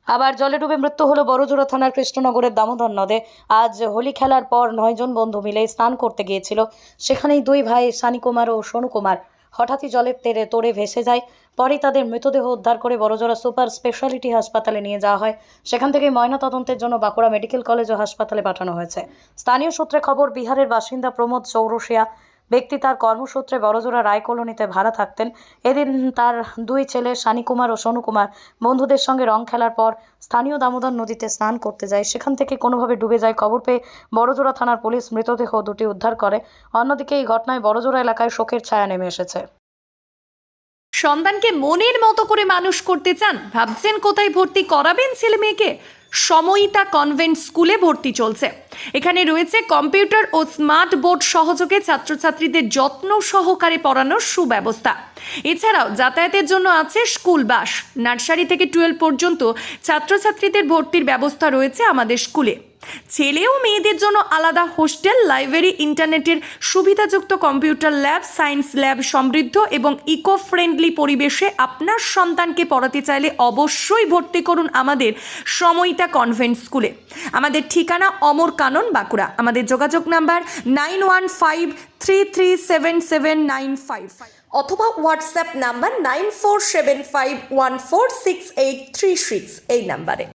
আবার জলে ডুবে মৃত্যু হলো বড়জোড়া থানার কৃষ্ণনগরের দামোদর নদে। আজ হোলি খেলার পর 9 জন বন্ধু মিলে স্নান করতে গিয়েছিল। সেখানেই দুই ভাই সানি কুমার ও সোনু কুমার হঠাৎই জলের তোড়ে ভেসে যায়। পরে তাদের মৃতদেহ উদ্ধার করে বড়জোড়া সুপার স্পেশালিটি হাসপাতালে নিয়ে যাওয়া হয়। সেখান থেকে ময়নাতদন্তের জন্য বাঁকুড়া মেডিকেল কলেজ ও হাসপাতালে পাঠানো হয়েছে। স্থানীয় সূত্রে খবর, বিহারের বাসিন্দা প্রমোদ চৌরসিয়া ব্যক্তি তার কর্মসূত্রে বড়জোড়া রায় কলোনিতে ভাড়া থাকতেন। এদিন তার দুই ছেলে সানি কুমার ও সোনু কুমার বন্ধুদের সঙ্গে রং খেলার পর স্থানীয় দামোদর নদীতে স্নান করতে যায়। সেখান থেকে কোনোভাবে ডুবে যায়। খবর পেয়ে বড়জোড়া থানার পুলিশ মৃতদেহ দুটি উদ্ধার করে। অন্যদিকে এই ঘটনায় বড়জোড়া এলাকায় শোকের ছায়া নেমে এসেছে। সন্তানকে মনের মতো করে মানুষ করতে চান, ভাবছেন কোথায় ভর্তি করাবেন ছেলে মেয়েকে? সময়িতা কনভেন্ট স্কুলে ভর্তি চলছে। এখানে রয়েছে কম্পিউটার ও স্মার্ট বোর্ড সহযোগে ছাত্রছাত্রীদের যত্ন সহকারে পড়ানোর সুব্যবস্থা। এছাড়াও যাতায়াতের জন্য আছে স্কুল বাস। নার্সারি থেকে 12 পর্যন্ত ছাত্রছাত্রীদের ভর্তির ব্যবস্থা রয়েছে আমাদের স্কুলে। ছেলে ও মেয়েদের জন্য আলাদা হোস্টেল, লাইব্রেরি, ইন্টারনেটের সুবিধাযুক্ত কম্পিউটার ল্যাব, সায়েন্স ল্যাব সমৃদ্ধ এবং ইকো ফ্রেন্ডলি পরিবেশে আপনার সন্তানকে পড়াতে চাইলে অবশ্যই ভর্তি করুন আমাদের সময়িতা কনভেন্ট স্কুলে। আমাদের ঠিকানা অমর কানন, বাঁকুড়া। আমাদের যোগাযোগ নাম্বার 9153377955 অথবা হোয়াটসঅ্যাপ নাম্বার 9475146836 এই নাম্বারে।